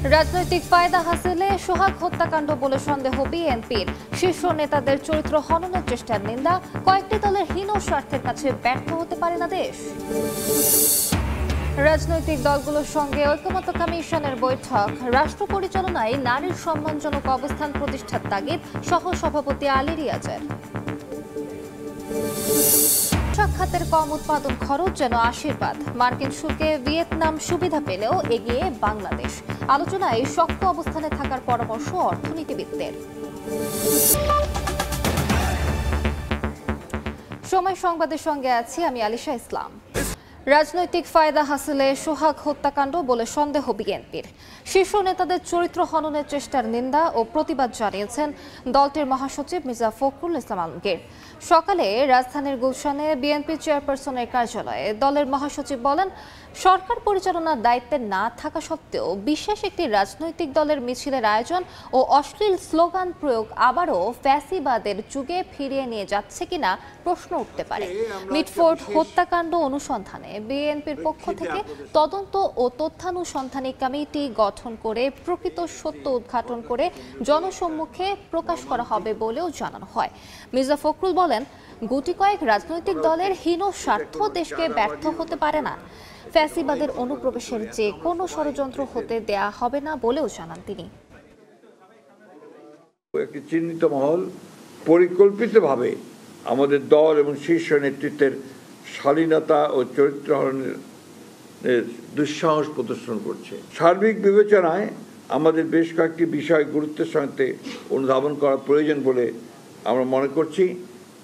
রাজনৈতিক ফায়দা হাসিলে সোহাগ হত্যাকাণ্ড বলে সন্দেহ বিএনপির। শীর্ষ নেতাদের চরিত্র হননের চেষ্টার নিন্দা। কয়েকটি দলের হীন স্বার্থের কাছে ব্যর্থ হতে পারে না দেশ। রাজনৈতিক দলগুলোর সঙ্গে ঐকমত্য কমিশনের বৈঠক। রাষ্ট্র পরিচালনায় নারীর সম্মানজনক অবস্থান প্রতিষ্ঠার তাগিদ সহ সভাপতি আলী রিয়াজের। খাতের কম উৎপাদন খরচ যেন আশীর্বাদ। মার্কিন শুল্কে ভিয়েতনাম সুবিধা পেলেও এগিয়ে বাংলাদেশ। আলোচনায় শক্ত অবস্থানে থাকার পরামর্শ অর্থনীতিবিদদের। সময় সংবাদের সঙ্গে আছি আমি আলিশা ইসলাম। রাজনৈতিক ফায়দা হাসিলে সোহাগ হত্যাকাণ্ড বলে সন্দেহ বিএনপির। শীর্ষ নেতাদের চরিত্র হননের চেষ্টার নিন্দা ও প্রতিবাদ জানিয়েছেন দলটির মহাসচিব মির্জা ফখরুল ইসলাম আলমগীর। সকালে রাজধানীর গুলশানে বিএনপি চেয়ারপারসনের কার্যালয়ে দলের মহাসচিব বলেন, সরকার পরিচালনার দায়িত্বে না থাকা সত্ত্বেও বিশেষ একটি রাজনৈতিক দলের মিছিলের আয়োজন ও অশ্লীল স্লোগান প্রয়োগ আবারও ফ্যাসিবাদের যুগে ফিরিয়ে নিয়ে যাচ্ছে কিনা প্রশ্ন উঠতে পারে। মিটফোর্ড হত্যাকাণ্ড অনুসন্ধানে বিএনপির পক্ষ থেকে তদন্ত ও তথ্যানুসন্ধানী কমিটি গঠন করে প্রকৃত সত্য উদ্ঘাটন করে জনসম্মুখে প্রকাশ করা হবে বলেও জানানো হয়। মির্জা ফখরুল বলেন, গুটি কয়েক রাজনৈতিক দলের হীন স্বার্থ দেশকে ব্যর্থ হতে পারে না। ফ্যাসিবাদের অনুপ্রবেশের যে কোনো ষড়যন্ত্র হতে দেয়া হবে না বলেও জানান তিনি। একটি চিহ্নিত মহল পরিকল্পিতভাবে আমাদের দল এবং শীর্ষ নেতৃত্বের শালীনতা ও চরিত্র হরণের দুঃসাহস প্রদর্শন করছে। সার্বিক বিবেচনায় আমাদের বেশ কয়েকটি বিষয় গুরুত্বের সঙ্গে অনুধাবন করা প্রয়োজন বলে আমরা মনে করছি,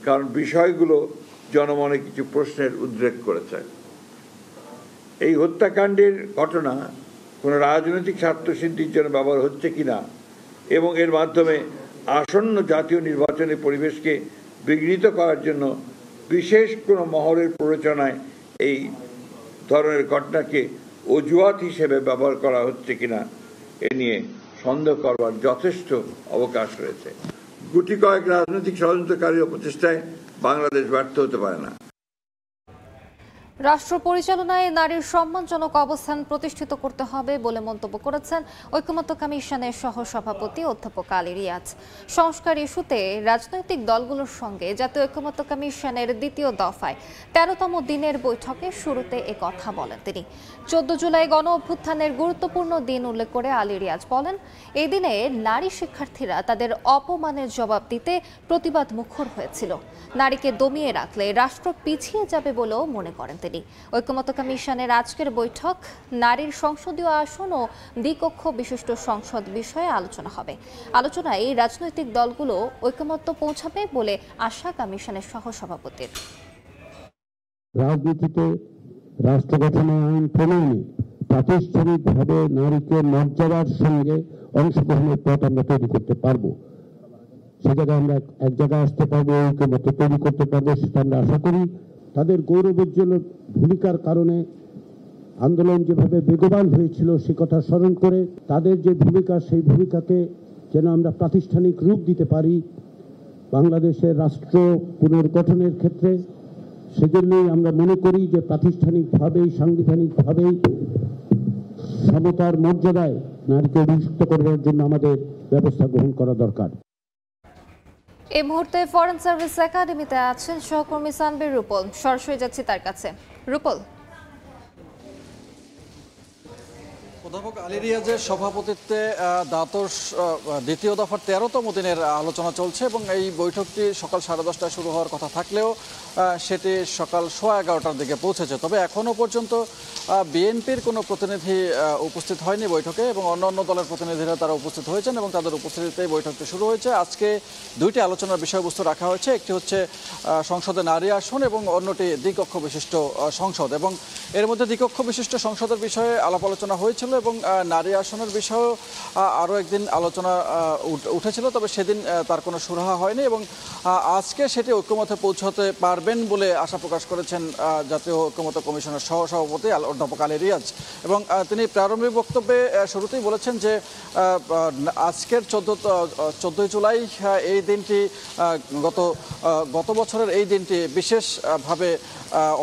কারণ বিষয়গুলো জনমনে কিছু প্রশ্নের উদ্রেক করেছে। এই হত্যাকাণ্ডের ঘটনা কোনো রাজনৈতিক স্বার্থসিদ্ধির জন্য ব্যবহার হচ্ছে কিনা এবং এর মাধ্যমে আসন্ন জাতীয় নির্বাচনের পরিবেশকে বিঘ্নিত করার জন্য বিশেষ কোনো মহলের প্ররোচনায় এই ধরনের ঘটনাকে অজুহাত হিসেবে ব্যবহার করা হচ্ছে কিনা এ নিয়ে সন্দেহ করবার যথেষ্ট অবকাশ রয়েছে। গুটি কয়েক রাজনৈতিক ষড়যন্ত্রকারীর প্রচেষ্টায় বাংলাদেশ ব্যর্থ হতে পারে না। রাষ্ট্র পরিচালনায় নারীর সম্মানজনক অবস্থান প্রতিষ্ঠিত করতে হবে বলে মন্তব্য করেছেন ঐকমত্য কমিশনের সহ সভাপতি অধ্যাপক আলী রিয়াজ। সংস্কার ইস্যুতে রাজনৈতিক দলগুলোর সঙ্গে জাতীয় ঐকমত্য কমিশনের দ্বিতীয় দফায় ১৩তম দিনের বৈঠকে শুরুতে এ কথা বলেন তিনি। ১৪ জুলাই গণ অভ্যুত্থানের গুরুত্বপূর্ণ দিন উল্লেখ করে আলী রিয়াজ বলেন, এই দিনে নারী শিক্ষার্থীরা তাদের অপমানের জবাব দিতে প্রতিবাদ মুখর হয়েছিল। নারীকে দমিয়ে রাখলে রাষ্ট্র পিছিয়ে যাবে বলেও মনে করেন তিনি। ঐকমত্য কমিশনের আজকের বৈঠক নারীর সংসদীয় আসন ও দ্বিকক্ষ বিশিষ্ট সংসদ বিষয়ে আলোচনা হবে। আলোচনায় রাজনৈতিক দলগুলো ঐকমত্য পৌঁছাবে বলে আশা কমিশনের সহসভাপতির। রাজনীতিতে রাষ্ট্র গঠনের আইন প্রণয়নে প্রাতিষ্ঠানিকভাবে নারীকে মর্যাদার সঙ্গে অংশগ্রহণের পথ আমরা তৈরি করতে পারবো। সে জায়গায় আমরা এক জায়গায় আসতে পারবো, ঐকমত্য তৈরি করতে পারবো, সেটা আমরা আশা করি। তাদের গৌরবোজ্জ্বল ভূমিকার কারণে আন্দোলন যেভাবে বেগবান হয়েছিল সে কথা স্মরণ করে তাদের যে ভূমিকা, সেই ভূমিকাকে যেন আমরা প্রাতিষ্ঠানিক রূপ দিতে পারি বাংলাদেশের রাষ্ট্র পুনর্গঠনের ক্ষেত্রে। সেজন্যই আমরা মনে করি যে প্রাতিষ্ঠানিকভাবেই সাংবিধানিকভাবেই সমতার মর্যাদায় নারীকে অভিষিক্ত করার জন্য আমাদের ব্যবস্থা গ্রহণ করা দরকার। এই মুহূর্তে ফরেন সার্ভিস একাডেমিতে আছেন সহকর্মী সানবীর রূপল। সরাসরি যাচ্ছি তার কাছে। রূপল, অধ্যাপক আলী রিয়াজের সভাপতিত্বে দ্বাদশ দ্বিতীয় দফার ১৩তম দিনের আলোচনা চলছে এবং এই বৈঠকটি সকাল 10:30টায় শুরু হওয়ার কথা থাকলেও সেটি সকাল 11:15টার দিকে পৌঁছেছে। তবে এখনও পর্যন্ত বিএনপির কোনো প্রতিনিধি উপস্থিত হয়নি বৈঠকে এবং অন্যান্য দলের প্রতিনিধিরা তারা উপস্থিত হয়েছেন এবং তাদের উপস্থিতিতেই বৈঠকটি শুরু হয়েছে। আজকে দুইটি আলোচনার বিষয়বস্তু রাখা হয়েছে, একটি হচ্ছে সংসদে নারী আসন এবং অন্যটি দ্বিকক্ষ বিশিষ্ট সংসদ। এবং এর মধ্যে দ্বিকক্ষ বিশিষ্ট সংসদের বিষয়ে আলাপ আলোচনা হয়েছিল এবং নারী আসনের বিষয়েও আরও একদিন আলোচনা উঠেছিল, তবে সেদিন তার কোনো সুরাহা হয়নি এবং আজকে সেটি ঐক্যমত্যে পৌঁছাতে পারবেন বলে আশা প্রকাশ করেছেন জাতীয় ঐক্যমত্য কমিশনের সহসভাপতি অধ্যাপক আলী রিয়াজ। এবং তিনি প্রারম্ভিক বক্তব্যে শুরুতেই বলেছেন যে আজকের 14 জুলাই এই দিনটি গত বছরের এই দিনটি বিশেষভাবে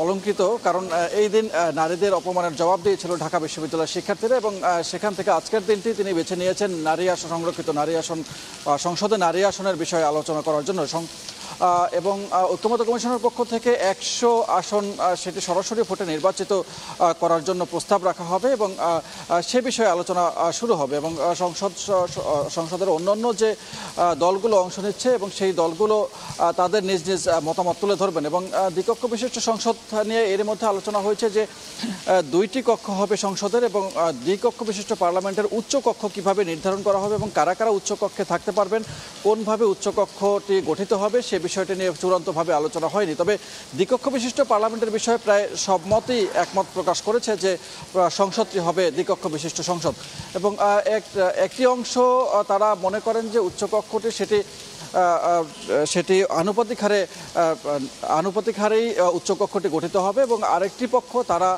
অলঙ্কৃত, কারণ এই দিন নারীদের অপমানের জবাব দিয়েছিল ঢাকা বিশ্ববিদ্যালয়ের শিক্ষার্থীরা এবং এবং সেখান থেকে আজকের দিনটি তিনি বেছে নিয়েছেন নারী আসন, সংরক্ষিত নারী আসন, সংসদে নারী আসনের বিষয়ে আলোচনা করার জন্য। এবং ঐক্যমত্য কমিশনের পক্ষ থেকে 100 আসন সেটি সরাসরি ভোটে নির্বাচিত করার জন্য প্রস্তাব রাখা হবে এবং সে বিষয়ে আলোচনা শুরু হবে এবং সংসদের অন্যান্য যে দলগুলো অংশ নিচ্ছে এবং সেই দলগুলো তাদের নিজ নিজ মতামত তুলে ধরবেন। এবং দ্বিকক্ষ বিশিষ্ট সংসদ নিয়ে এর মধ্যে আলোচনা হয়েছে যে 2টি কক্ষ হবে সংসদের এবং দ্বিকক্ষ বিশিষ্ট পার্লামেন্টের উচ্চ কক্ষ কিভাবে নির্ধারণ করা হবে এবং কারা কারা উচ্চ কক্ষে থাকতে পারবেন, কোনভাবে উচ্চ কক্ষটি গঠিত হবে সে বিষয়টি নিয়ে চূড়ান্তভাবে আলোচনা হয়নি। তবে দ্বিকক্ষ বিশিষ্ট পার্লামেন্টের বিষয়ে প্রায় সব মতই একমত প্রকাশ করেছে যে সংসদটি হবে দ্বিকক্ষ বিশিষ্ট সংসদ। এবং একটি অংশ তারা মনে করেন যে উচ্চ কক্ষটি সেটি আনুপাতিক হারেই উচ্চ কক্ষটি গঠিত হবে এবং আরেকটি পক্ষ তারা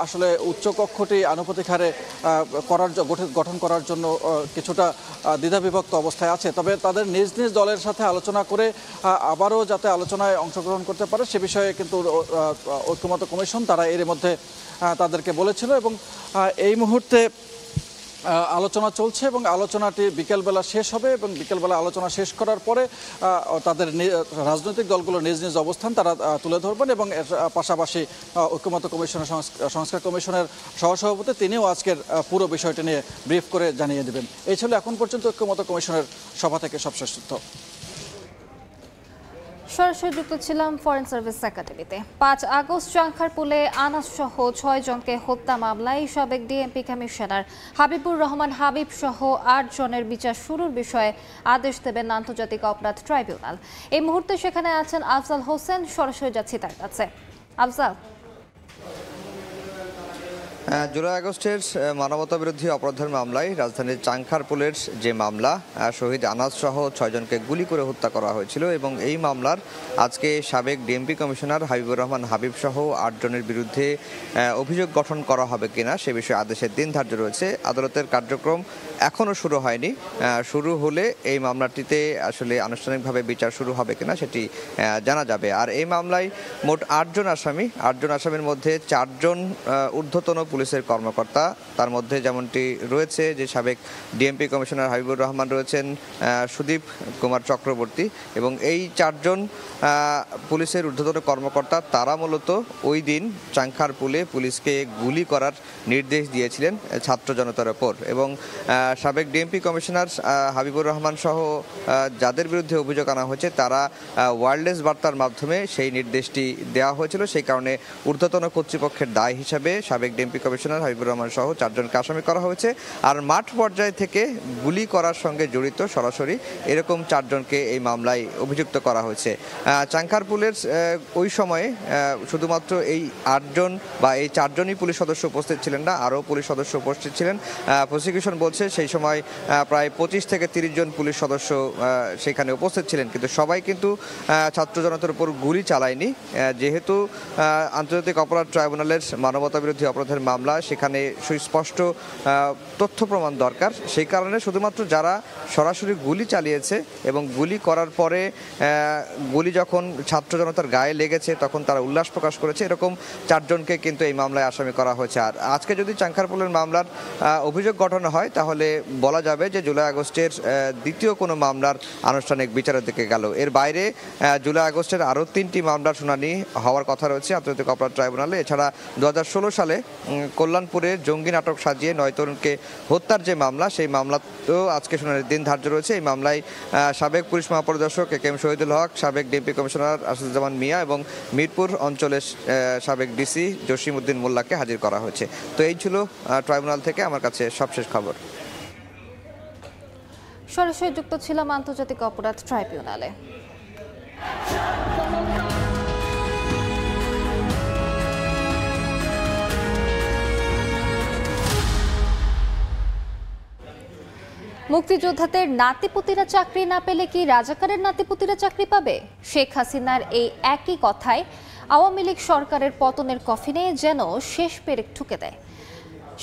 আসলে উচ্চ কক্ষটি আনুপাতিক হারে গঠন করার জন্য কিছুটা দ্বিধাবিভক্ত অবস্থায় আছে। তবে তাদের নিজ নিজ দলের সাথে আলোচনা করে আবারও যাতে আলোচনায় অংশগ্রহণ করতে পারে সে বিষয়ে কিন্তু ঐক্যমত্য কমিশন তারা এর মধ্যে তাদেরকে বলেছিল এবং এই মুহূর্তে আলোচনা চলছে এবং আলোচনাটি বিকেলবেলা শেষ হবে এবং বিকেলবেলা আলোচনা শেষ করার পরে তাদের রাজনৈতিক দলগুলো নিজ নিজ অবস্থান তারা তুলে ধরবেন এবং এর পাশাপাশি ঐক্যমত্য কমিশনের সংস্কার কমিশনের সহসভাপতি তিনিও আজকের পুরো বিষয়টি নিয়ে ব্রিফ করে জানিয়ে দেবেন। এই ছিল এখন পর্যন্ত ঐক্যমত্য কমিশনের সভা থেকে সবশেষ তথ্য। সরাসরি যুক্ত ছিলাম ফরেন সার্ভিস একাডেমিতে। 5 আগস্ট চাংখারপুলে আনাস সহ 6 জনকে হত্যা মামলায় সাবেক ডিএমপি কমিশনার হাবিবুর রহমান হাবিব সহ 8 জনের বিচার শুরুর বিষয়ে আদেশ দেবেন আন্তর্জাতিক অপরাধ ট্রাইব্যুনাল। এই মুহূর্তে সেখানে আছেন আফজাল হোসেন, সরাসরি যাচ্ছি তার কাছে। আফজাল, জুলাই আগস্টের মানবতাবিরোধী অপরাধের মামলায় রাজধানীর চাংখারপুলের যে মামলা, শহীদ আনাস সহ 6 জনকে গুলি করে হত্যা করা হয়েছিল এবং এই মামলার আজকে সাবেক ডিএমপি কমিশনার হাবিবুর রহমান হাবিব সহ 8 জনের বিরুদ্ধে অভিযোগ গঠন করা হবে কিনা সে বিষয়ে আদেশের দিন ধার্য রয়েছে। আদালতের কার্যক্রম এখনও শুরু হয়নি। শুরু হলে এই মামলাটিতে আসলে আনুষ্ঠানিকভাবে বিচার শুরু হবে কিনা সেটি জানা যাবে। আর এই মামলায় মোট 8 জন আসামি, 8 জন আসামির মধ্যে 4 জন ঊর্ধ্বতন পুলিশের কর্মকর্তা। তার মধ্যে যেমনটি রয়েছে যে সাবেক ডিএমপি কমিশনার হাবিবুর রহমান রয়েছেন, সুদীপ কুমার চক্রবর্তী এবং এই 4 জন পুলিশের ঊর্ধ্বতন কর্মকর্তা তারা মূলত ওই দিন চাংখারপুলে পুলিশকে গুলি করার নির্দেশ দিয়েছিলেন ছাত্র জনতার ওপর। এবং সাবেক ডিএমপি কমিশনার হাবিবুর রহমান সহ যাদের বিরুদ্ধে অভিযোগ আনা হয়েছে তারা ওয়্যারলেস বার্তার মাধ্যমে সেই নির্দেশটি দেওয়া হয়েছিল। সেই কারণে ঊর্ধ্বতন কর্তৃপক্ষের দায় হিসাবে সাবেক ডিএমপি কমিশনার হাবিবুর রহমান সহ 4 জনকে আসামি করা হয়েছে। আর মাঠ পর্যায় থেকে গুলি করার সঙ্গে জড়িত সরাসরি এরকম 4 জনকে এই মামলায় অভিযুক্ত করা হয়েছে। চাংখারপুলের ওই সময়ে শুধুমাত্র এই 8 জন বা এই 4 জনই পুলিশ সদস্য উপস্থিত ছিলেন না, আরও পুলিশ সদস্য উপস্থিত ছিলেন। প্রসিকিউশন বলছে সেই সময় প্রায় 25 থেকে 30 জন পুলিশ সদস্য সেখানে উপস্থিত ছিলেন, কিন্তু সবাই কিন্তু ছাত্র জনতার উপর গুলি চালায়নি। যেহেতু আন্তর্জাতিক অপরাধ ট্রাইব্যুনালের মানবতাবিরোধী অপরাধের মামলা, সেখানে সুস্পষ্ট তথ্য প্রমাণ দরকার। সেই কারণে শুধুমাত্র যারা সরাসরি গুলি চালিয়েছে এবং গুলি করার পরে গুলি যখন ছাত্র জনতার গায়ে লেগেছে তখন তারা উল্লাস প্রকাশ করেছে, এরকম 4 জনকে কিন্তু এই মামলায় আসামি করা হয়েছে। আর আজকে যদি চাংখারপুলের মামলার অভিযোগ গঠন হয় তাহলে বলা যাবে যে জুলাই আগস্টের দ্বিতীয় কোনো মামলার আনুষ্ঠানিক বিচারের দিকে গেল। এর বাইরে জুলাই আগস্টের আরও 3টি মামলার শুনানি হওয়ার কথা রয়েছে আন্তর্জাতিক অপরাধ ট্রাইব্যুনালে। এছাড়া 2016 সালে কল্যাণপুরে জঙ্গি নাটক সাজিয়ে 9 তরুণকে হত্যার যে মামলা, সেই মামলাতেও আজকে শুনানির দিন ধার্য রয়েছে। এই মামলায় সাবেক পুলিশ মহাপরিদর্শক KM শহীদুল হক, সাবেক ডিএমপি কমিশনার আসাদুজ্জামান মিয়া এবং মিরপুর অঞ্চলের সাবেক ডিসি জসিম উদ্দিন মোল্লাকে হাজির করা হয়েছে। তো এই ছিল ট্রাইব্যুনাল থেকে আমার কাছে সবশেষ খবর। সরাসরি যুক্ত ছিলাম আন্তর্জাতিক অপরাধ ট্রাইব্যুনালে। মুক্তিযোদ্ধাদের নাতিপুতিরা চাকরি না পেলে কি রাজাকারের নাতিপুতিরা চাকরি পাবে? শেখ হাসিনার এই একই কথায় আওয়ামী লীগ সরকারের পতনের কফিনে যেন শেষ পেরেক ঠুকে দেয়।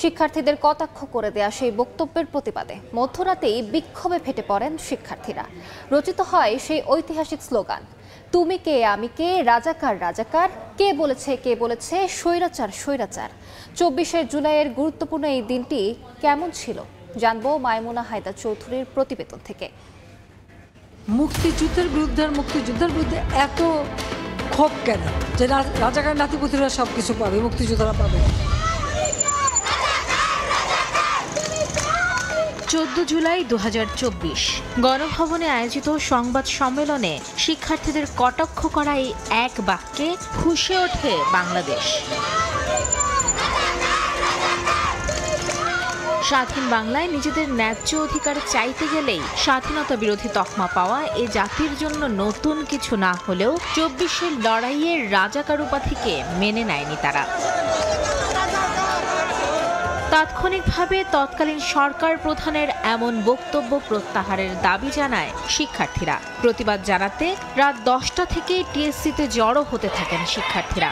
শিক্ষার্থীদের কটাক্ষ করে দেয়া সেই বক্তব্যের প্রতিবাদে মধ্যরাতেই বিক্ষোভে ফেটে পড়েন শিক্ষার্থীরা। রচিত হয় সেই ঐতিহাসিক স্লোগান, তুমি কে আমি কে, রাজাকার রাজাকার, কে বলেছে স্বৈরাচার স্বৈরাচার। 24শে জুলাইয়ের গুরুত্বপূর্ণ এই দিনটি কেমন ছিল জানবো মাইমুনা হায়দার চৌধুরীর প্রতিবেদন থেকে। মুক্তিযুদ্ধের বিরুদ্ধে এত ক্ষোভ কেন যে রাজাকার নাতিপুতিরা সবকিছু পাবে, মুক্তিযোদ্ধারা পাবে। 14 জুলাই 2024 গণভবনে আয়োজিত সংবাদ সম্মেলনে শিক্ষার্থীদের কটাক্ষ করা এই এক বাক্যে ফুঁসে ওঠে বাংলাদেশ। স্বাধীন বাংলায় নিজেদের ন্যায্য অধিকার চাইতে গেলেই স্বাধীনতা বিরোধী তকমা পাওয়া এ জাতির জন্য নতুন কিছু না হলেও 24-এর লড়াইয়ের রাজাকার উপাধিকে মেনে নেয়নি তারা। তাৎক্ষণিকভাবে তৎকালীন সরকার প্রধানের এমন বক্তব্য প্রত্যাহারের দাবি জানায় শিক্ষার্থীরা। প্রতিবাদ জানাতে রাত 10টা থেকে টিএসসিতে জড়ো হতে থাকেন শিক্ষার্থীরা।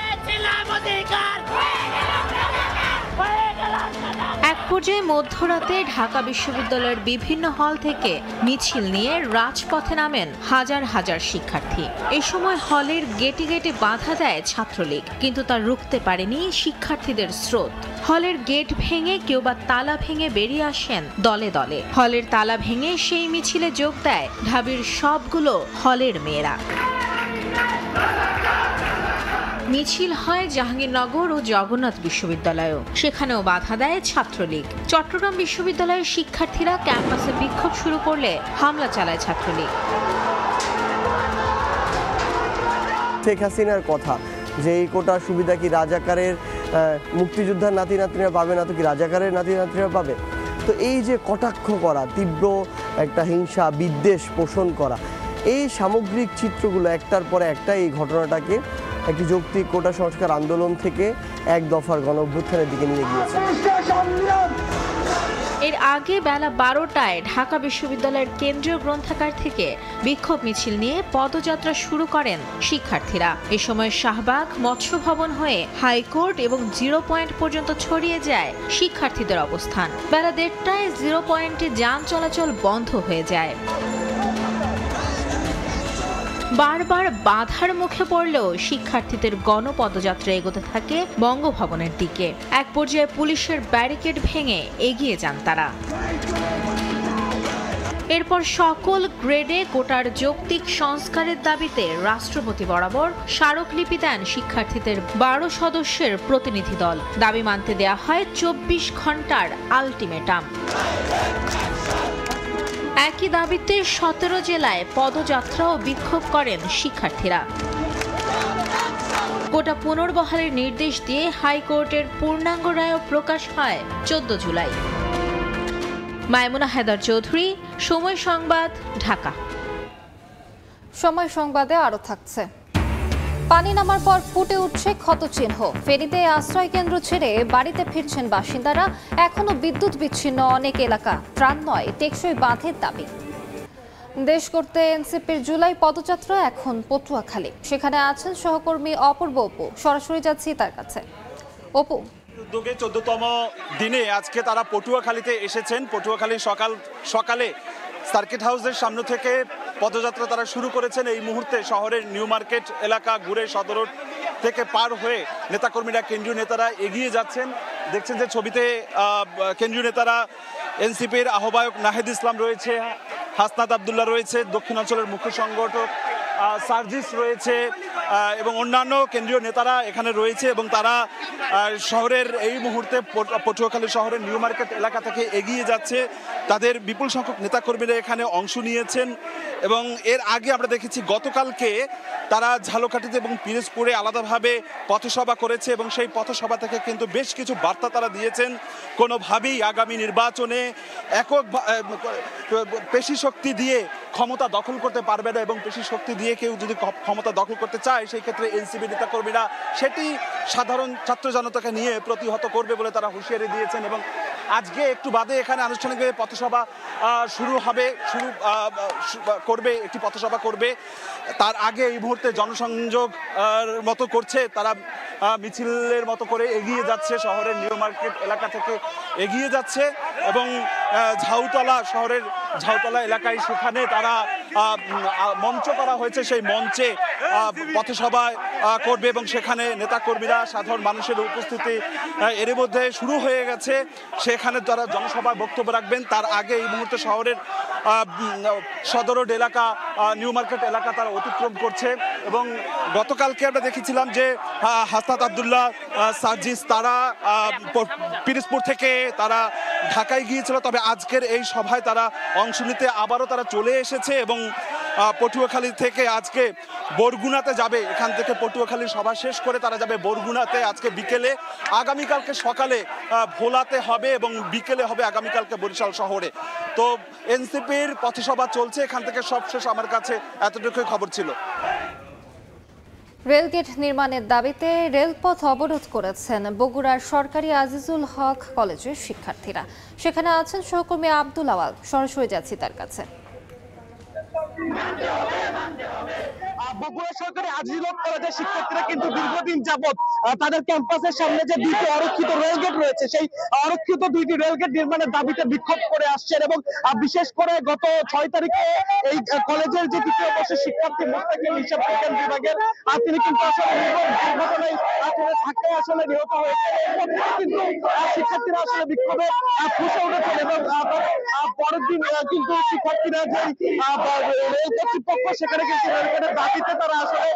এক পর্যায়ে মধ্যরাতে ঢাকা বিশ্ববিদ্যালয়ের বিভিন্ন হল থেকে মিছিল নিয়ে রাজপথে নামেন হাজার হাজার শিক্ষার্থী। এ সময় হলের গেটে গেটে বাধা দেয় ছাত্রলীগ, কিন্তু তা রুখতে পারেনি শিক্ষার্থীদের স্রোত। হলের গেট ভেঙে কেউ বা তালা ভেঙে বেরিয়ে আসেন দলে দলে। হলের তালা ভেঙে সেই মিছিলে যোগ দেয় ঢাবির সবগুলো হলের মেয়েরা। মিছিল হয় জাহাঙ্গীরনগর ও জগন্নাথ বিশ্ববিদ্যালয়েও, সেখানেও বাধা দেয় ছাত্রলীগ। চট্টগ্রাম বিশ্ববিদ্যালয়ের শিক্ষার্থীরা ক্যাম্পাসে বিক্ষোভ শুরু করলে হামলা চালায় ছাত্রলীগ। শেখ হাসিনার কথা যে এই কোটার সুবিধা কি রাজাকারের মুক্তিযোদ্ধার নাতি নাতনিরা পাবে না, তো কি রাজাকারের নাতি নাতনিরা পাবে? তো এই যে কটাক্ষ করা, তীব্র একটা হিংসা বিদ্বেষ পোষণ করা, এই সামগ্রিক চিত্রগুলো একটার পরে একটা এই ঘটনাটাকে একটি যৌক্তিক কোটা সংস্কার আন্দোলন থেকে এক দফার গণঅভ্যুত্থানের দিকে নিয়ে গিয়েছে। এর আগে বেলা 12টায় ঢাকা বিশ্ববিদ্যালয়ের কেন্দ্রীয় গ্রন্থাগার থেকে বিক্ষোভ মিছিল নিয়ে পদযাত্রা শুরু করেন শিক্ষার্থীরা। এ সময় শাহবাগ, মৎস্য ভবন হয়ে হাইকোর্ট এবং 0 পয়েন্ট পর্যন্ত ছড়িয়ে যায় শিক্ষার্থীদের অবস্থান। বেলা 1:30টায় 0 পয়েন্টে যান চলাচল বন্ধ হয়ে যায়। বারবার বাধার মুখে পড়লেও শিক্ষার্থীদের গণপদযাত্রা এগোতে থাকে বঙ্গভবনের দিকে। এক পর্যায়ে পুলিশের ব্যারিকেড ভেঙে এগিয়ে যান তারা। এরপর সকল গ্রেডে কোটার যৌক্তিক সংস্কারের দাবিতে রাষ্ট্রপতি বরাবর স্মারকলিপি দেন শিক্ষার্থীদের 12 সদস্যের প্রতিনিধি দল। দাবি মানতে দেয়া হয় 24 ঘন্টার আলটিমেটাম। একই দাবিতে 17 জেলায় পদযাত্রা ও বিক্ষোভ করেন শিক্ষার্থীরা। কোটা পুনর্বহালের নির্দেশ দিয়ে হাইকোর্টের পূর্ণাঙ্গ রায়ও প্রকাশ হয় 14 জুলাই। মাইমুনা হায়দার চৌধুরী, সময় সংবাদ, ঢাকা। সময় সংবাদে আরো থাকছে। পানি নামার পর ফুটে উঠছে ক্ষতচিহ্ন। ফেনীতে আশ্রয় কেন্দ্র ছেড়ে বাড়িতে ফিরছেন বাসিন্দারা। এখনো বিদ্যুৎ বিচ্ছিন্ন অনেক এলাকা। ত্রাণ নয়, টেকসই বাঁধের দাবি। দেশ করতে এনসিপির জুলাই পদযাত্রা এখন পটুয়াখালী। সেখানে আছেন সহকর্মী অপূর্ব অপু। সরাসরি যাচ্ছি তার কাছে। অপু, উদ্যোগে 14তম দিনে আজকে তারা পটুয়াখালীতে এসেছেন। পটুয়াখালী সকালে সার্কিট হাউসের সামনে থেকে পদযাত্রা তারা শুরু করেছেন। এই মুহূর্তে শহরের নিউ মার্কেট এলাকা ঘুরে সদর রোড থেকে পার হয়ে নেতাকর্মীরা, কেন্দ্রীয় নেতারা এগিয়ে যাচ্ছেন। দেখছেন যে ছবিতে কেন্দ্রীয় নেতারা, এনসিপির আহ্বায়ক নাহিদ ইসলাম রয়েছে, হাসনাত আবদুল্লাহ রয়েছে, দক্ষিণাঞ্চলের মুখ্য সংগঠক সার্জিস রয়েছে এবং অন্যান্য কেন্দ্রীয় নেতারা এখানে রয়েছে এবং তারা শহরের এই মুহূর্তে পটুয়াখালী শহরের নিউ মার্কেট এলাকা থেকে এগিয়ে যাচ্ছে। তাদের বিপুল সংখ্যক নেতাকর্মীরা এখানে অংশ নিয়েছেন এবং এর আগে আমরা দেখেছি গতকালকে তারা ঝালকাঠিতে এবং পিরোজপুরে আলাদাভাবে পথসভা করেছে এবং সেই পথসভা থেকে কিন্তু বেশ কিছু বার্তা তারা দিয়েছেন। কোনোভাবেই আগামী নির্বাচনে একক পেশি শক্তি দিয়ে ক্ষমতা দখল করতে পারবে না এবং পেশি শক্তি দিয়ে কেউ যদি ক্ষমতা দখল করতে চায় সেই ক্ষেত্রে এনসিপি নেতাকর্মীরা সেটি সাধারণ ছাত্র জনতাকে নিয়ে প্রতিহত করবে বলে তারা হুঁশিয়ারি দিয়েছেন। এবং আজকে একটু বাদে এখানে আনুষ্ঠানিকভাবে পথসভা শুরু করবে, একটি পথসভা করবে। তার আগে এই মুহূর্তে জনসংযোগ মতো করছে তারা, মিছিলের মতো করে এগিয়ে যাচ্ছে, শহরের নিউ মার্কেট এলাকা থেকে এগিয়ে যাচ্ছে এবং শহরের ঝাউতলা এলাকায় সেখানে তারা মঞ্চ করা হয়েছে, সেই মঞ্চে পথসভা করবে এবং সেখানে নেতাকর্মীরা সাধারণ মানুষের উপস্থিতি এর মধ্যে শুরু হয়ে গেছে। সেখানে তারা জনসভায় বক্তব্য রাখবেন। তার আগে এই মুহূর্তে শহরের সদর রোড এলাকা, নিউ মার্কেট এলাকা তারা অতিক্রম করছে এবং গতকালকে আমরা দেখেছিলাম যে হাসনাত আব্দুল্লাহ সার্জিস তারা পিরোজপুর থেকে তারা ঢাকায় গিয়েছিল, তবে আজকের এই সভায় তারা অংশ নিতে আবারও তারা চলে এসেছে এবং পটুয়াখালী থেকে আজকে বরগুনাতে যাবে। এখান থেকে পটুয়াখালীর সভা শেষ করে তারা যাবে বরগুনাতে আজকে বিকেলে, আগামীকালকে সকালে ভোলাতে হবে এবং বিকেলে হবে আগামীকালকে বরিশাল শহরে। তো এনসিপির পথসভা চলছে, এখান থেকে সবশেষ আমার কাছে এতটুকুই খবর ছিল। রেলগেট নির্মাণের দাবিতে রেলপথ অবরোধ করেছেন বগুড়ার সরকারি আজিজুল হক কলেজের শিক্ষার্থীরা। সেখানে আছেন সহকর্মী আব্দুল আওয়াল, সরাসরি যাচ্ছি তার কাছে। বগুড়া সরকারি আজিজুল হক কলেজের শিক্ষার্থীরা কিন্তু দীর্ঘদিন যাবত তাদের ক্যাম্পাসের সামনে যে দুইটি অরক্ষিত রেলগেট রয়েছে, সেই অরক্ষিত দুইটি রেলগেট নির্মাণের দাবিতে বিক্ষোভ করে আসছেন এবং বিশেষ করে গত 6 তারিখে এই কলেজের যে তৃতীয় বর্ষের শিক্ষার্থী মুস্তাকিম হিসাব বিজ্ঞান বিভাগের তিনি কিন্তু আসলে দুর্ঘটনায় ধাক্কায় আসলে নিহত হয়েছে। কিন্তু শিক্ষার্থীরা আসলে বিক্ষোভে ফুঁসে উঠেছেন এবং পরের দিন কিন্তু শিক্ষার্থীরা যে রেল কর্তৃপক্ষ সেখানে কিন্তু রেলগেটের দাবিতে তারা আসলে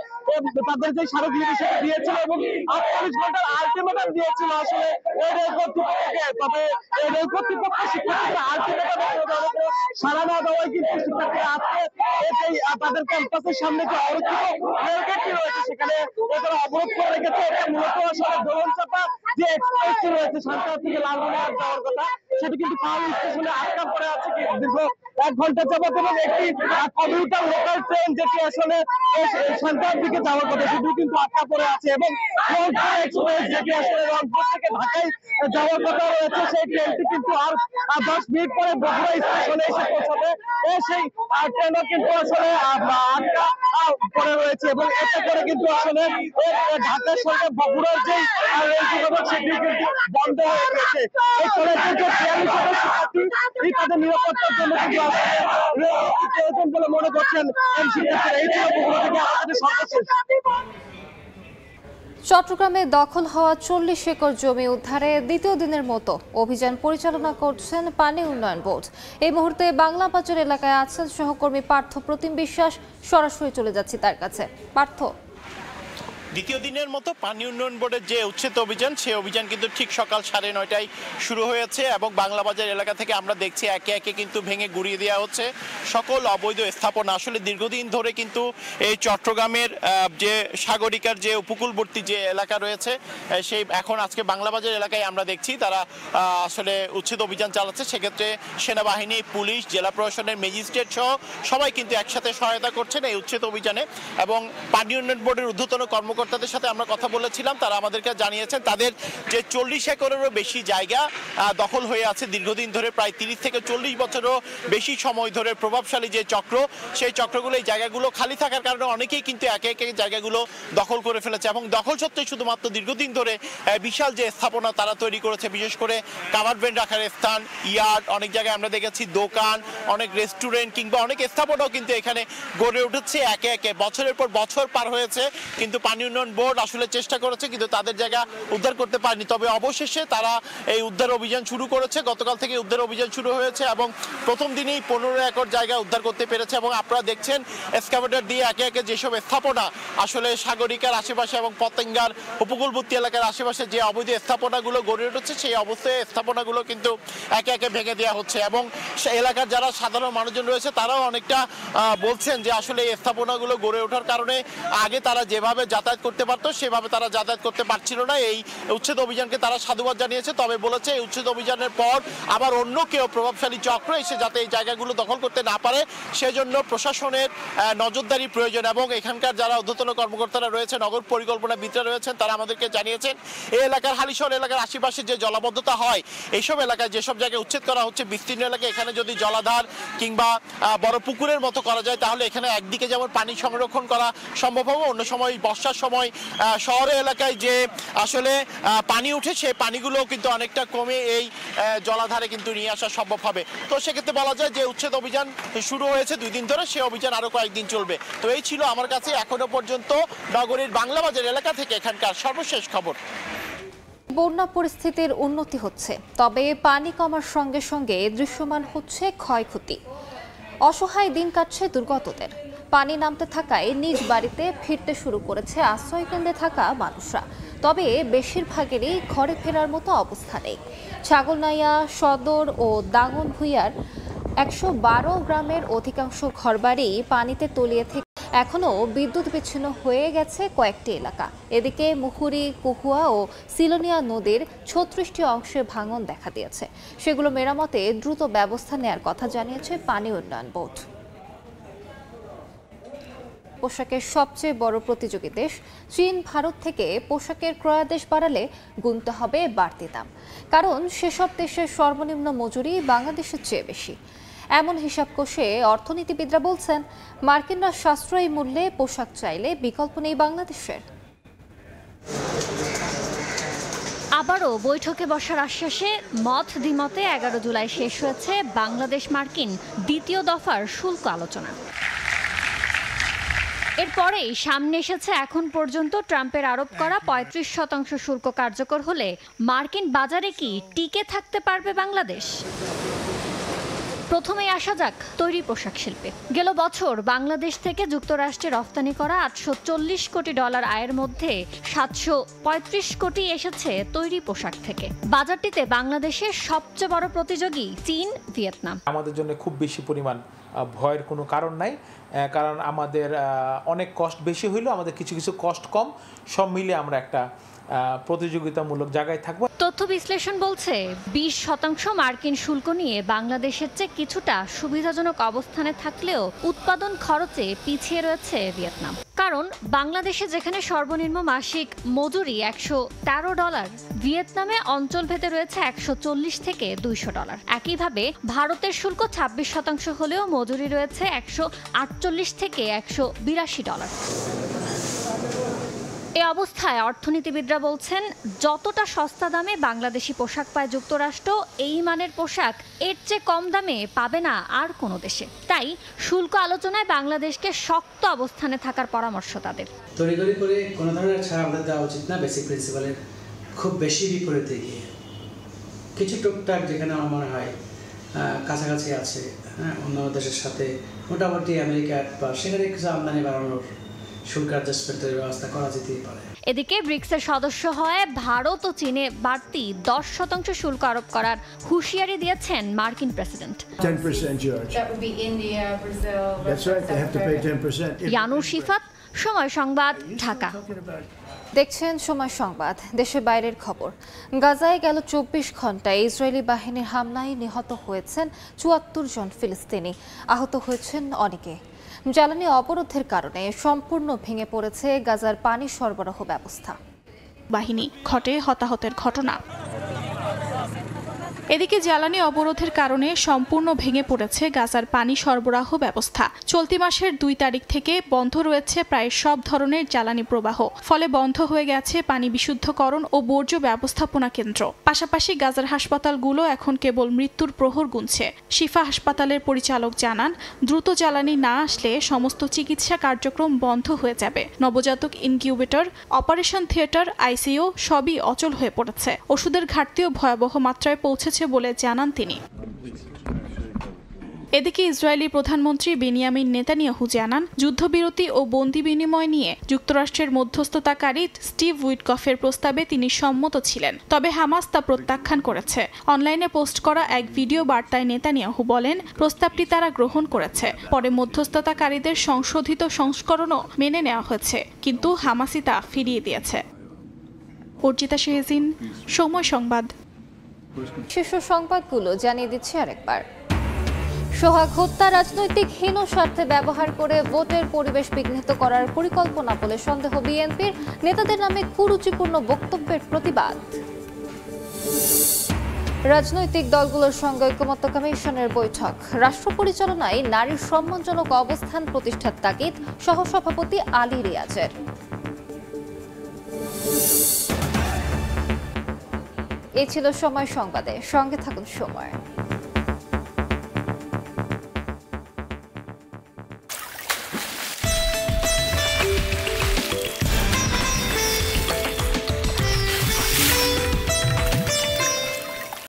তাদের যে স্মারকলিপি সেটা দিয়েছিল এবং 48 ঘন্টার আলটিমেটাম দিয়েছিল আসলে এই রেল কর্তৃপক্ষকে। তবে এই রেল কর্তৃপক্ষ শিক্ষার্থীরা আলটিমেটাম সাড়া না দেওয়ায় কিন্তু শিক্ষার্থীরা আজকে তাদের ক্যাম্পাসের সামনে যে অরক্ষিত রেলগেটটি রয়েছে সেখানে তারা অবরোধ করে রেখেছে। এটা মূলত আসলে দোলনচাপা যে এক্সপ্রেসটি রয়েছে সাতটা থেকে লালমনিরহাট যাওয়ার কথা, সেটি কিন্তু কাউরি স্টেশনে আটকা পড়ে আছে দীর্ঘ 1 ঘন্টা যাবত এবং একটি কমিউটার লোকাল ট্রেন যেটি আসলে সন্ধ্যার দিকে যাওয়ার কথা সেটি কিন্তু আটকা পড়ে আছে এবং রংপুর এক্সপ্রেস যেটি আসলে রংপুর থেকে ঢাকায় যাওয়ার কথা রয়েছে সেই ট্রেনটি কিন্তু আর 10 মিনিট পরে বগুড়া স্টেশনে এসে পৌঁছাবে। সেই ট্রেনও কিন্তু আসলে আটকা পড়ে রয়েছে এবং এতে করে কিন্তু আসলে ঢাকার সঙ্গে বগুড়ার যে রেল যোগাযোগ সেটি কিন্তু বন্ধ হয়ে গেছে। এই কলেজের যে 42 শিক্ষার্থী তাদের নিরাপত্তার জন্য কিন্তু আসলে প্রয়োজন বলে মনে করছেন শিক্ষার্থীরা। এই ছিল বগুড়া থেকে আমাদের সর্বশেষ। চট্টগ্রামে দখল হওয়া 40 একর জমি উদ্ধারে দ্বিতীয় দিনের মতো অভিযান পরিচালনা করছেন পানি উন্নয়ন বোর্ড। এই মুহূর্তে বাংলা বাজার এলাকায় আছেন সহকর্মী পার্থ প্রতিম বিশ্বাস, সরাসরি চলে যাচ্ছি তার কাছে। পার্থ, দ্বিতীয় দিনের মতো পানি উন্নয়ন বোর্ডের যে উচ্ছেদ অভিযান, সেই অভিযান কিন্তু ঠিক সকাল 9:30টায় শুরু হয়েছে এবং বাংলা বাজার এলাকা থেকে আমরা দেখছি একে একে কিন্তু ভেঙে গুড়িয়ে দেওয়া হচ্ছে সকল অবৈধ স্থাপনা। আসলে দীর্ঘদিন ধরে কিন্তু এই চট্টগ্রামের যে সাগরিকার যে উপকূলবর্তী যে এলাকা রয়েছে সেই এখন আজকে বাংলা বাজার এলাকায় আমরা দেখছি তারা আসলে উচ্ছেদ অভিযান চালাচ্ছে। সেক্ষেত্রে সেনাবাহিনী, পুলিশ, জেলা প্রশাসনের ম্যাজিস্ট্রেট সহ সবাই কিন্তু একসাথে সহায়তা করছেন এই উচ্ছেদ অভিযানে। এবং পানি উন্নয়ন বোর্ডের ঊর্ধ্বতন কর্মকর্তাদের সাথে আমরা কথা বলেছিলাম, তারা আমাদেরকে জানিয়েছেন তাদের যে 40 একরেরও বেশি জায়গা দখল হয়ে আছে দীর্ঘদিন ধরে, প্রায় 30 থেকে 40 বছরও বেশি সময় ধরে প্রভাবশালী যে চক্র, সেই চক্রগুলো এই জায়গাগুলো খালি থাকার কারণে অনেকেই কিন্তু একে একে জায়গাগুলো দখল করে ফেলেছে এবং দখল সত্ত্বেও শুধুমাত্র দীর্ঘদিন ধরে বিশাল যে স্থাপনা তারা তৈরি করেছে, বিশেষ করে কাভার ভ্যান রাখার স্থান, ইয়ার্ড, অনেক জায়গায় আমরা দেখেছি দোকান, অনেক রেস্টুরেন্ট কিংবা অনেক স্থাপনাও কিন্তু এখানে গড়ে উঠেছে একে একে। বছরের পর বছর পার হয়েছে কিন্তু পানি উন্নয়ন বোর্ড আসলে চেষ্টা করেছে কিন্তু তাদের জায়গা উদ্ধার করতে পারেনি। তবে অবশেষে তারা এই উদ্ধার অভিযান শুরু করেছে। গতকাল থেকে উদ্ধার অভিযান শুরু হয়েছে এবং প্রথম দিনেই 15 একর জায়গা উদ্ধার করতে পেরেছে এবং আপনারা দেখছেন এক্সকাভেটর দিয়ে একে একে যেসব স্থাপনা আসলে সাগরিকার আশেপাশে এবং পতেঙ্গার উপকূলবর্তী এলাকার আশেপাশে যে অবৈধ স্থাপনাগুলো গড়ে উঠেছে সেই অবস্থায় স্থাপনাগুলো কিন্তু একে একে ভেঙে দেওয়া হচ্ছে এবং এলাকার যারা সাধারণ মানুষজন রয়েছে তারাও অনেকটা বলছেন যে আসলে এই স্থাপনাগুলো গড়ে ওঠার কারণে আগে তারা যেভাবে যাতায়াত করতে পারতো সেভাবে তারা যাতায়াত করতে পারছিল না। এই উচ্ছেদ অভিযানকে তারা সাধুবাদ জানিয়েছে, তবে বলেছে এই উচ্ছেদ অভিযানের পর আবার অন্য কেউ প্রভাবশালী চক্র এসে যাতে এই জায়গাগুলো দখল করতে না পারে সেজন্য প্রশাসনের নজরদারি প্রয়োজন। এবং এখানকার যারা ঊর্ধ্বতন কর্মকর্তারা রয়েছে, নগর পরিকল্পনাবিদরা রয়েছেন, তারা আমাদেরকে জানিয়েছেন এই এলাকার হালিশহর এলাকার আশেপাশে যে জলাবদ্ধতা হয় এইসব এলাকায় যেসব জায়গায় উচ্ছেদ করা হচ্ছে বিস্তীর্ণ এলাকায়, এখানে যদি জলাধার কিংবা বড় পুকুরের মতো করা যায় তাহলে এখানে একদিকে যেমন পানি সংরক্ষণ করা সম্ভব হবে, অন্য সময় বর্ষার সময় শহরের এলাকায় যে আসলে পানি উঠে সেই পানিগুলো কিন্তু অনেকটা কমে এই জলাধারে কিন্তু নিয়ে আসা সম্ভব হবে। তো সেক্ষেত্রে বলা যায় যে উচ্ছেদ অভিযান শুরু হয়েছে 2 দিন ধরে, সেই অভিযান আরো কয়েকদিন চলবে। তো এই ছিল আমার কাছে এখনো পর্যন্ত নগরীর বাংলা বাজার এলাকা থেকে এখানকার সর্বশেষ খবর। বন্যা পরিস্থিতির উন্নতি হচ্ছে, তবে পানি কমার সঙ্গে সঙ্গে দৃশ্যমান হচ্ছে ক্ষয়ক্ষতি। অসহায় দিন কাটছে দুর্গতদের। পানি নামতে থাকায় নিজ বাড়িতে ফিরতে শুরু করেছে আশ্রয়কেন্দ্রে থাকা মানুষরা। তবে বেশিরভাগেরই ঘরে ফেরার মতো অবস্থা নেই। ছাগলনাইয়া, সদর ও দাগনভূঞার 112 গ্রামের অধিকাংশ ঘরবাড়ি পানিতে তলিয়ে থেকে এখনও বিদ্যুৎ বিচ্ছিন্ন হয়ে গেছে কয়েকটি এলাকা। এদিকে মুহুরী, কহুয়া ও সিলোনিয়া নদীর 36টি অংশে ভাঙন দেখা দিয়েছে। সেগুলো মেরামতে দ্রুত ব্যবস্থা নেয়ার কথা জানিয়েছে পানি উন্নয়ন বোর্ড। পোশাকের সবচেয়ে বড় প্রতিযোগী দেশ চীন ভারত থেকে পোশাকের ক্রয়াদেশ বাড়ালে গুনতে হবে বাড়তি দাম, কারণ সেসব দেশের সর্বনিম্ন মজুরি বাংলাদেশের চেয়ে বেশি। এমন হিসাব কষে অর্থনীতিবিদরা বলছেন, মার্কিনরা সাশ্রয়ী মূল্যে পোশাক চাইলে বিকল্প নেই বাংলাদেশের। আবারও বৈঠকে বসার আশ্বাসে মত দ্বিমতে 11 জুলাই শেষ হয়েছে বাংলাদেশ মার্কিন দ্বিতীয় দফার শুল্ক আলোচনা। এরপরেই সামনে এসেছে এখন পর্যন্ত ট্রাম্পের আরোপ করা 35% শুল্ক কার্যকর হলে মার্কিন বাজারে কি টিকে থাকতে পারবে বাংলাদেশ? প্রথমেই আসা যাক তৈরি পোশাক শিল্পে। গেল বছর বাংলাদেশ থেকে যুক্তরাষ্ট্রে রফতানি করা $840 কোটি আয়ের মধ্যে 735 কোটি এসেছে তৈরি পোশাক থেকে। বাজারটিতে বাংলাদেশের সবচেয়ে বড় প্রতিযোগী চীন, ভিয়েতনাম। আমাদের জন্য খুব বেশি পরিমাণ ভয়ের কোনো কারণ নাই, কারণ আমাদের অনেক কষ্ট বেশি হইলেও আমাদের কিছু কিছু কষ্ট কম, সব মিলে আমরা একটা প্রতিযোগিতামূলক জায়গায় থাকবো। তথ্য বিশ্লেষণ বলছে 20% মার্কিন শুল্ক নিয়ে বাংলাদেশের চেয়ে কিছুটা সুবিধাজনক অবস্থানে থাকলেও উৎপাদন খরচে পিছিয়ে রয়েছে ভিয়েতনাম। কারণ বাংলাদেশে যেখানে সর্বনিম্ন মাসিক মজুরি $113, ভিয়েতনামে অঞ্চলভেদে রয়েছে $140 থেকে $200। একইভাবে ভারতের শুল্ক 26% হলেও মজুরি রয়েছে $148 থেকে $182। এই অবস্থায় অর্থনীতিবিদরা বলছেন, যতটা সস্তা দামে বাংলাদেশি পোশাক পায় যুক্তরাষ্ট্র, এই মানের পোশাক এর চেয়ে কম দামে পাবে না আর কোনো দেশে। তাই শুল্ক আলোচনায় বাংলাদেশকে শক্ত অবস্থানে থাকার পরামর্শ তাদের। তড়িঘড়ি করে কোনো ধরনের ছাড় আমাদের দেওয়া উচিত না, বেসিক প্রিন্সিপালের খুব বেশি বিপরীতে গিয়ে। কিছু টুকটাক যেখানে আমার মনে হয় কাছাকাছি আছে, অন্য দেশের সাথে মোটামুটি আমেরিকা বা সেখানে কিছু আমদানি বাড়ানোর শুল্ক অ্যাডজাস্টমেন্টের ব্যবস্থা করা যেতেই পারে। এদিকে ব্রিক্সের সদস্য হয়ে ভারত ও চীনে বাড়তি 10% শুল্ক আরোপ করার হুঁশিয়ারি দিয়েছেন মার্কিন প্রেসিডেন্ট। ইয়ানুর শিফাত, সময় সংবাদ, ঢাকা। দেখছেন সময় সংবাদ। দেশের বাইরের খবর। গাজায় গেল 24 ঘন্টায় ইসরায়েলি বাহিনীর হামলায় নিহত হয়েছেন 74 জন ফিলিস্তিনি, আহত হয়েছেন অনেকে। জ্বালানি অবরোধের কারণে সম্পূর্ণ ভেঙে পড়েছে গাজার পানি সরবরাহ ব্যবস্থা। বাহিনী ঘটে হতাহতের ঘটনা। এদিকে জ্বালানি অবরোধের কারণে সম্পূর্ণ ভেঙে পড়েছে গাজার পানি সরবরাহ ব্যবস্থা। চলতি মাসের 2 তারিখ থেকে বন্ধ রয়েছে প্রায় সব ধরনের জ্বালানি প্রবাহ, ফলে বন্ধ হয়ে গেছে পানি বিশুদ্ধকরণ ও বর্জ্য ব্যবস্থাপনা কেন্দ্র। পাশাপাশি গাজার হাসপাতালগুলো এখন কেবল মৃত্যুর প্রহর গুনছে। শিফা হাসপাতালের পরিচালক জানান, দ্রুত জ্বালানি না আসলে সমস্ত চিকিৎসা কার্যক্রম বন্ধ হয়ে যাবে। নবজাতক ইনকিউবেটর, অপারেশন থিয়েটার, আইসিইউ সবই অচল হয়ে পড়েছে। ওষুধের ঘাটতিও ভয়াবহ মাত্রায় পৌঁছেছে বলে জানান তিনি। এদিকে ইসরায়েলি প্রধানমন্ত্রী বেনিয়ামিন নেতানিয়াহু জানান, যুদ্ধবিরতি ও বন্দি বিনিময় নিয়ে যুক্তরাষ্ট্রের মধ্যস্থতাকারী স্টিভ উইটকফের প্রস্তাবে তিনি সম্মত ছিলেন, তবে হামাস তা প্রত্যাখ্যান করেছে। অনলাইনে পোস্ট করা এক ভিডিও বার্তায় নেতানিয়াহু বলেন, প্রস্তাবটি তারা গ্রহণ করেছে। পরে মধ্যস্থতাকারীদের সংশোধিত সংস্করণও মেনে নেওয়া হয়েছে, কিন্তু হামাসই তা ফিরিয়ে দিয়েছে। অর্জিতা শেহজিন, সময় সংবাদ। শীর্ষ সংবাদগুলো জানিয়ে দিচ্ছি আরেকবার। সোহাগ হত্যা রাজনৈতিক হীন স্বার্থে ব্যবহার করে ভোটের পরিবেশ বিঘ্নিত করার পরিকল্পনা বলে সন্দেহ বিএনপির। নেতাদের নামে কুরুচিপূর্ণ বক্তব্যের প্রতিবাদ। রাজনৈতিক দলগুলোর সঙ্গে ঐকমত্য কমিশনের বৈঠক। রাষ্ট্র পরিচালনায় নারীর সম্মানজনক অবস্থান প্রতিষ্ঠার তাগিদ সহসভাপতি আলী রিয়াজের। এই ছিল সময় সংবাদে, সঙ্গে থাকুন সময়।